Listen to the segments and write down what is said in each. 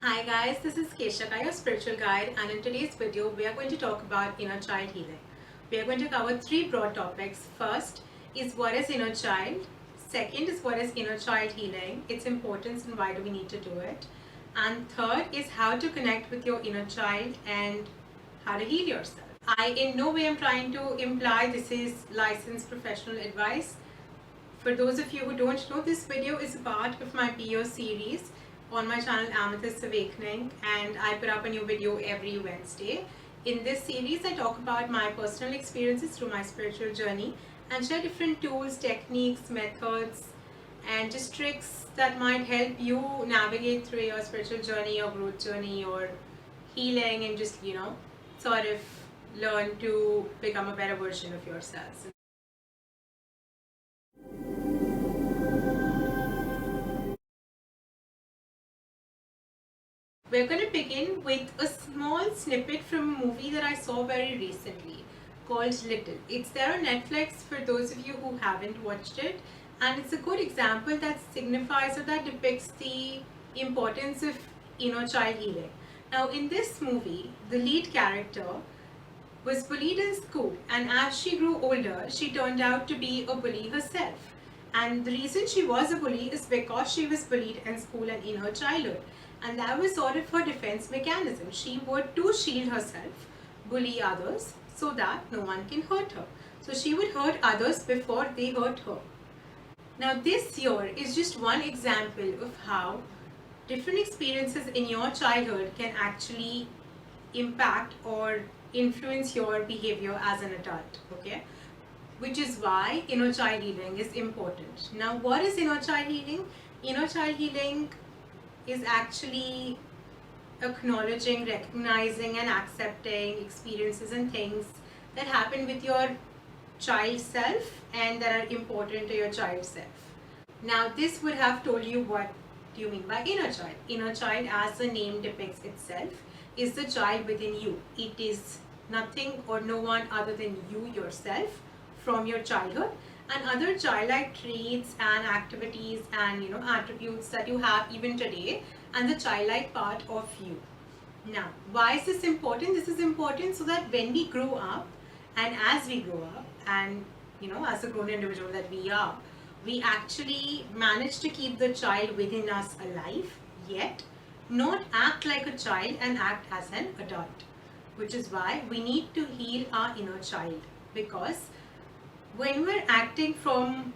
Hi guys, this is Keshaka, your spiritual guide, and in today's video we are going to talk about inner child healing. We are going to cover three broad topics. First is what is inner child. Second is what is inner child healing, its importance and why do we need to do it. And third is how to connect with your inner child and how to heal yourself. I in no way am trying to imply this is licensed professional advice. For those of you who don't know, this video is a part of my PO series on my channel Amethyst Awakening, and I put up a new video every Wednesday. In this series, I talk about my personal experiences through my spiritual journey and share different tools, techniques, methods, and just tricks that might help you navigate through your spiritual journey, your growth journey, or healing, and just, sort of learn to become a better version of yourselves. We're going to begin with a small snippet from a movie that I saw very recently called Little. It's there on Netflix for those of you who haven't watched it, and it's a good example that signifies or that depicts the importance of inner child healing. Now, in this movie, the lead character was bullied in school, and as she grew older, she turned out to be a bully herself. And the reason she was a bully is because she was bullied in school and in her childhood. And that was sort of her defense mechanism. She would, to shield herself, bully others so that no one can hurt her. So she would hurt others before they hurt her. Now, this here is just one example of how different experiences in your childhood can actually impact or influence your behavior as an adult, okay? Which is why inner child healing is important. Now, what is inner child healing? Inner child healing is actually acknowledging, recognizing, and accepting experiences and things that happen with your child self and that are important to your child self. Now, this would have told you what do you mean by inner child. Inner child, as the name depicts itself, is the child within you. It is nothing or no one other than you yourself from your childhood, and other childlike traits and activities and attributes that you have even today, and the childlike part of you. Now, why is this important? This is important so that when we grow up, and as we grow up, and as a grown individual that we are, we actually manage to keep the child within us alive, yet not act like a child and act as an adult. Which is why we need to heal our inner child, because when we're acting from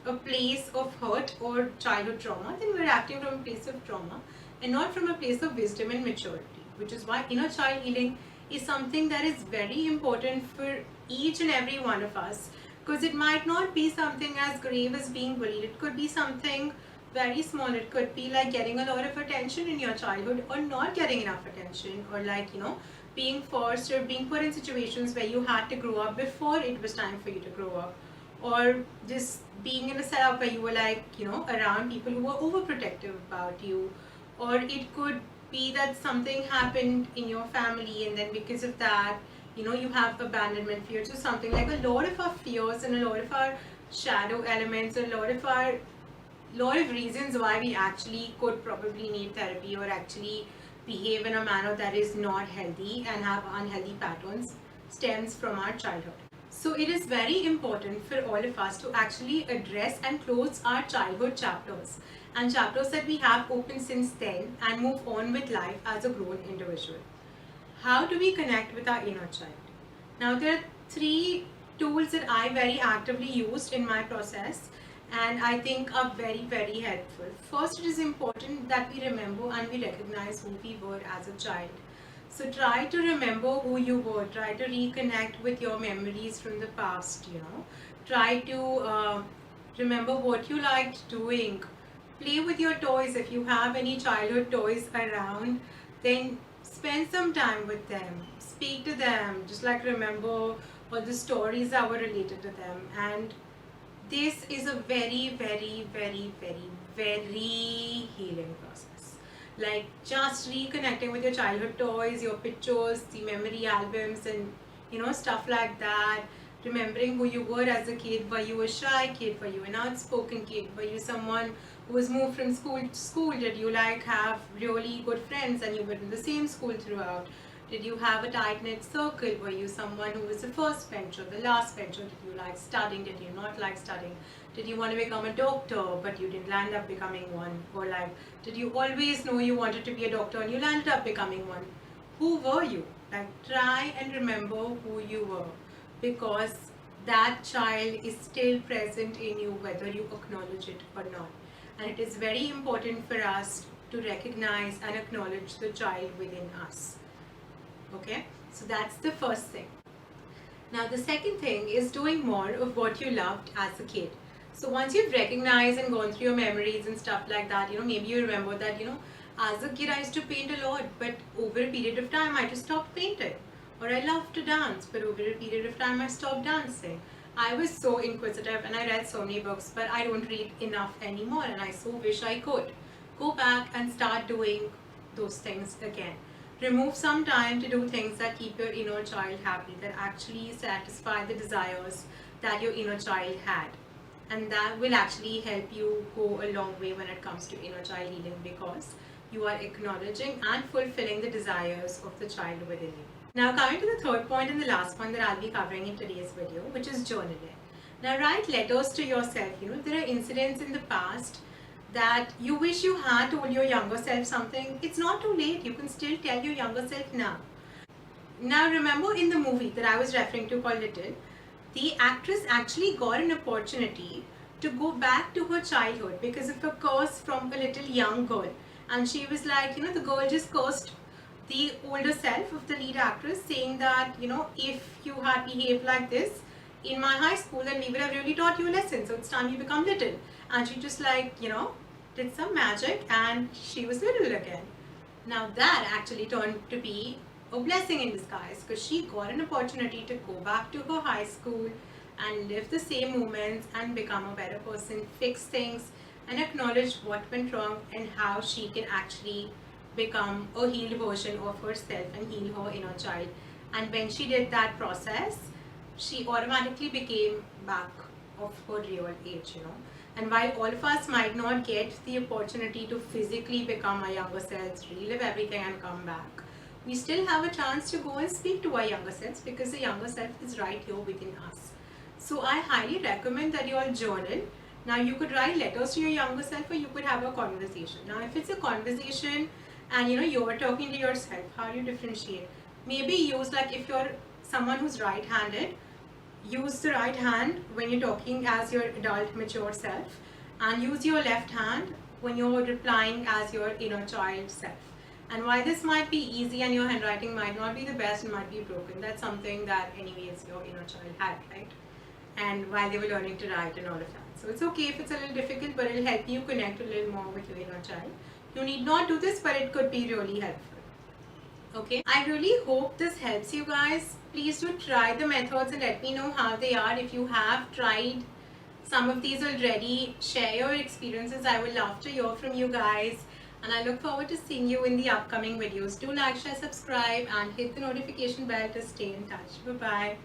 a place of hurt or childhood trauma, then we're acting from a place of trauma and not from a place of wisdom and maturity. Which is why inner child healing is something that is very important for each and every one of us, because it might not be something as grave as being bullied. It could be something very small. It could be like getting a lot of attention in your childhood or not getting enough attention, or being forced or being put in situations where you had to grow up before it was time for you to grow up, or just being in a setup where you were around people who were overprotective about you, or it could be that something happened in your family and then because of that you have abandonment fears or something. Like a lot of our fears and a lot of our shadow elements, a lot of reasons why we actually could probably need therapy or actually behave in a manner that is not healthy and have unhealthy patterns stems from our childhood. So it is very important for all of us to actually address and close our childhood chapters and chapters that we have open since then and move on with life as a grown individual. How do we connect with our inner child? Now, there are three tools that I very actively used in my process and I think are very, very helpful. First, it is important that we remember and we recognize who we were as a child. So try to remember who you were. Try to reconnect with your memories from the past, Try to remember what you liked doing. Play with your toys. If you have any childhood toys around, then spend some time with them. Speak to them. Just like remember all the stories that were related to them. And this is a very, very, very, very, very healing process. Like just reconnecting with your childhood toys, your pictures, the memory albums, and stuff like that. Remembering who you were as a kid. Were you a shy kid? Were you an outspoken kid? Were you someone was moved from school to school? Did you like have really good friends and you were in the same school throughout? Did you have a tight-knit circle? Were you someone who was the first bencher, the last bencher? Did you like studying? Did you not like studying? Did you want to become a doctor but you didn't land up becoming one? Or like, did you always know you wanted to be a doctor and you landed up becoming one? Who were you? Like, try and remember who you were, because that child is still present in you whether you acknowledge it or not. And it is very important for us to recognize and acknowledge the child within us. Okay, so that's the first thing. Now the second thing is doing more of what you loved as a kid. So once you've recognized and gone through your memories and stuff like that, maybe you remember that, as a kid I used to paint a lot, but over a period of time I just stopped painting. Or I loved to dance, but over a period of time I stopped dancing. I was so inquisitive and I read so many books, but I don't read enough anymore, and I so wish I could go back and start doing those things again. Remove some time to do things that keep your inner child happy, that actually satisfy the desires that your inner child had. And that will actually help you go a long way when it comes to inner child healing, because you are acknowledging and fulfilling the desires of the child within you. Now coming to the third point and the last point that I'll be covering in today's video, which is journaling. Now write letters to yourself. There are incidents in the past that you wish you had told your younger self something. It's not too late. You can still tell your younger self now. Now remember, in the movie that I was referring to called Little, the actress actually got an opportunity to go back to her childhood because of a curse from a little young girl. And she was like, the girl just cursed the older self of the lead actress, saying that, if you had behaved like this in my high school, then we would have really taught you a lesson. So it's time you become little. And she just did some magic and she was little again. Now that actually turned to be a blessing in disguise, because she got an opportunity to go back to her high school and live the same moments and become a better person, fix things and acknowledge what went wrong, and how she can actually become a healed version of herself and heal her inner child. And when she did that process, she automatically became back of her real age, And while all of us might not get the opportunity to physically become our younger selves, relive everything and come back, we still have a chance to go and speak to our younger selves, because the younger self is right here within us. So I highly recommend that you all journal. Now you could write letters to your younger self, or you could have a conversation. Now if it's a conversation and you're talking to yourself, how do you differentiate? Maybe use, like, if you're someone who's right-handed, use the right hand when you're talking as your adult mature self, and use your left hand when you're replying as your inner child self. And why this might be easy and your handwriting might not be the best and might be broken, that's something that anyways your inner child had, right? And while they were learning to write and all of that. So it's okay if it's a little difficult, but it'll help you connect a little more with your inner child. You need not do this, but it could be really helpful. Okay, I really hope this helps you guys. Please do try the methods and let me know how they are. If you have tried some of these already, share your experiences. I would love to hear from you guys. And I look forward to seeing you in the upcoming videos. Do like, share, subscribe and hit the notification bell to stay in touch. Bye-bye.